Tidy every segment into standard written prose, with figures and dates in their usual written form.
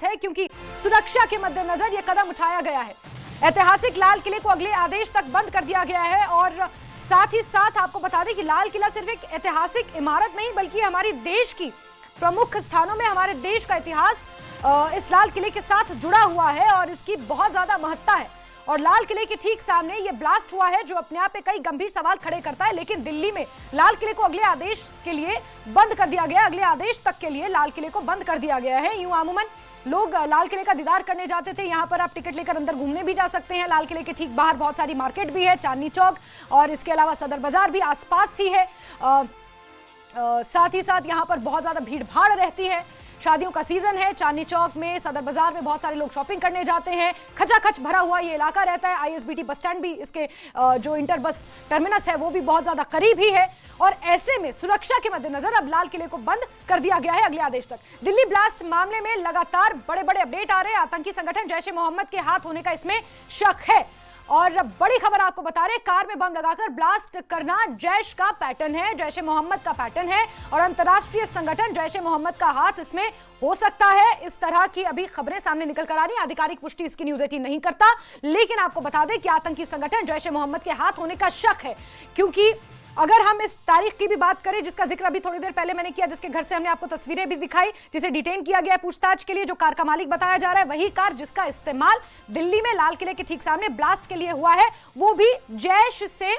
है, क्योंकि सुरक्षा के मद्देनजर यह कदम उठाया गया है। ऐतिहासिक लाल किले को अगले आदेश तक बंद कर दिया गया है और साथ ही साथ आपको बता दें कि लाल किला सिर्फ एक ऐतिहासिक इमारत नहीं बल्कि हमारी देश की प्रमुख स्थानों में हमारे देश का इतिहास इस लाल किले के साथ जुड़ा हुआ है और इसकी बहुत ज्यादा महत्ता है। और लाल किले के ठीक सामने ये ब्लास्ट हुआ है जो अपने आप में कई गंभीर सवाल खड़े करता है, लेकिन दिल्ली में लाल किले को अगले आदेश के लिए बंद कर दिया गया। अगले आदेश तक के लिए लाल किले को बंद कर दिया गया है। यूं अमूमन लोग लाल किले का दीदार करने जाते थे, यहाँ पर आप टिकट लेकर अंदर घूमने भी जा सकते हैं। लाल किले के ठीक बाहर बहुत सारी मार्केट भी है, चांदनी चौक और इसके अलावा सदर बाजार भी आसपास ही है। साथ ही साथ यहाँ पर बहुत ज्यादा भीड़ भाड़ रहती है, शादियों का सीजन है। चांदनी चौक में, सदर बाजार में बहुत सारे लोग शॉपिंग करने जाते हैं। खचाखच भरा हुआ ये इलाका रहता है। आईएसबीटी बस स्टैंड भी, इसके जो इंटर बस टर्मिनस है वो भी बहुत ज्यादा करीब ही है। और ऐसे में सुरक्षा के मद्देनजर अब लाल किले को बंद कर दिया गया है अगले आदेश तक। दिल्ली ब्लास्ट मामले में लगातार बड़े बड़े अपडेट आ रहे हैं। आतंकी संगठन जैश ए मोहम्मद के हाथ होने का इसमें शक है और बड़ी खबर आपको बता रहे, कार में बम लगाकर ब्लास्ट करना जैश का पैटर्न है, जैश ए मोहम्मद का पैटर्न है और अंतर्राष्ट्रीय संगठन जैश ए मोहम्मद का हाथ इसमें हो सकता है। इस तरह की अभी खबरें सामने निकल कर आ रही हैं। आधिकारिक पुष्टि इसकी न्यूज़ 18 नहीं करता, लेकिन आपको बता दें कि आतंकी संगठन जैश ए मोहम्मद के हाथ होने का शक है। क्योंकि अगर हम इस तारीख की भी बात करें जिसका जिक्र अभी थोड़ी देर पहले मैंने किया, जिसके घर से हमने आपको तस्वीरें भी दिखाई, जिसे डिटेन किया गया पूछताछ के लिए, जो कार का मालिक बताया जा रहा है वही कार जिसका इस्तेमाल दिल्ली में लाल किले के ठीक सामने ब्लास्ट के लिए हुआ है, वो भी जैश से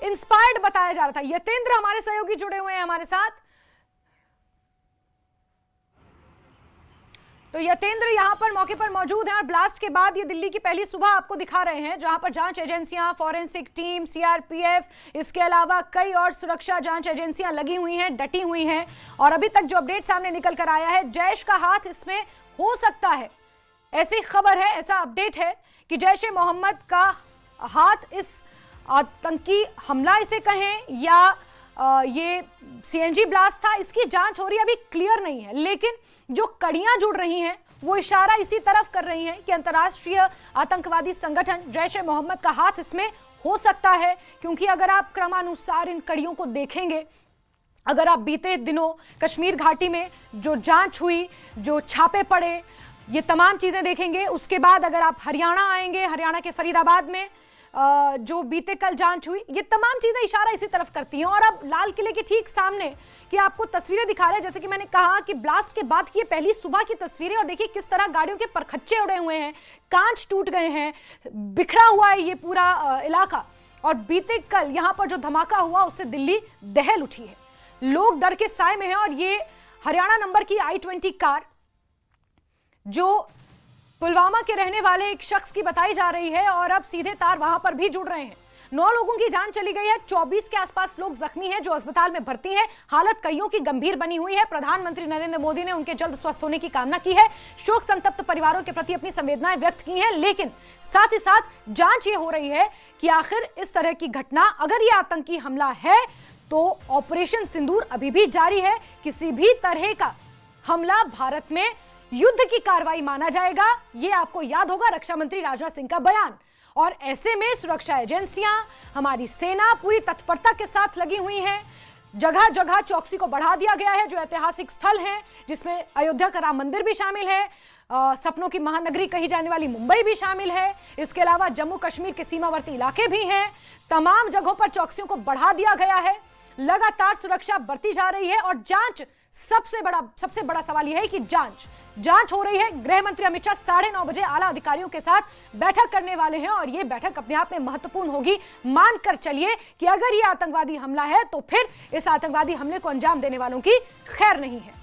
इंस्पायर्ड बताया जा रहा था। यतेंद्र हमारे सहयोगी जुड़े हुए हैं हमारे साथ। तो यतेंद्र यहां पर मौके पर मौजूद हैं और ब्लास्ट के बाद ये दिल्ली की पहली सुबह आपको दिखा रहे हैं, जहां पर जांच एजेंसियां, फॉरेंसिक टीम, सीआरपीएफ, इसके अलावा कई और सुरक्षा जांच एजेंसियां लगी हुई हैं, डटी हुई हैं। और अभी तक जो अपडेट सामने निकल कर आया है, जैश का हाथ इसमें हो सकता है। ऐसी खबर है, ऐसा अपडेट है कि जैश ए मोहम्मद का हाथ इस आतंकी हमला इसे कहें या ये सीएनजी ब्लास्ट था, इसकी जांच हो रही है, अभी क्लियर नहीं है। लेकिन जो कड़ियां जुड़ रही हैं वो इशारा इसी तरफ कर रही हैं कि अंतर्राष्ट्रीय आतंकवादी संगठन जैश ए मोहम्मद का हाथ इसमें हो सकता है। क्योंकि अगर आप क्रमानुसार इन कड़ियों को देखेंगे, अगर आप बीते दिनों कश्मीर घाटी में जो जांच हुई, जो छापे पड़े, ये तमाम चीजें देखेंगे, उसके बाद अगर आप हरियाणा आएंगे, हरियाणा के फरीदाबाद में जो बीते कल जांच हुई, ये तमाम चीजें इशारा इसी तरफ करती हैं। और अब लाल किले के ठीक सामने कि आपको तस्वीरें दिखा रहे हैं, जैसे कि मैंने कहा कि ब्लास्ट के बाद की ये पहली सुबह की तस्वीरें, और देखिए किस तरह गाड़ियों के परखच्चे उड़े हुए हैं, कांच टूट गए हैं, बिखरा हुआ है ये पूरा इलाका। और बीते कल यहां पर जो धमाका हुआ उससे दिल्ली दहल उठी है, लोग डर के साए में हैं। और ये हरियाणा नंबर की I-20 कार जो पुलवामा के रहने वाले एक शख्स की बताई जा रही है और अब सीधे तार वहां पर भी जुड़ रहे हैं। 9 लोगों की जान चली गई है, 24 के आसपास लोग जख्मी हैं जो अस्पताल में भर्ती हैं। हालत कईयों की गंभीर बनी हुई है। प्रधानमंत्री नरेंद्र मोदी ने उनके जल्द स्वस्थ होने की कामना की है, शोक संतप्त परिवारों के प्रति अपनी संवेदनाएं व्यक्त की हैं। लेकिन साथ ही साथ जांच ये हो रही है कि आखिर इस तरह की घटना, अगर ये आतंकी हमला है तो ऑपरेशन सिंदूर अभी भी जारी है। किसी भी तरह का हमला भारत में युद्ध की कार्रवाई माना जाएगा, ये आपको याद होगा रक्षा मंत्री राजनाथ सिंह का बयान। और ऐसे में सुरक्षा एजेंसियां, हमारी सेना पूरी तत्परता के साथ लगी हुई हैं। जगह जगह चौकसी को बढ़ा दिया गया है। जो ऐतिहासिक स्थल हैं, जिसमें अयोध्या का राम मंदिर भी शामिल है, सपनों की महानगरी कही जाने वाली मुंबई भी शामिल है, इसके अलावा जम्मू कश्मीर के सीमावर्ती इलाके भी हैं। तमाम जगहों पर चौकसियों को बढ़ा दिया गया है। लगातार सुरक्षा बढ़ती जा रही है और जांच, सबसे बड़ा सवाल यह है कि जांच हो रही है। गृह मंत्री अमित शाह 9:30 बजे आला अधिकारियों के साथ बैठक करने वाले हैं और यह बैठक अपने आप में महत्वपूर्ण होगी। मानकर चलिए कि अगर यह आतंकवादी हमला है तो फिर इस आतंकवादी हमले को अंजाम देने वालों की खैर नहीं है।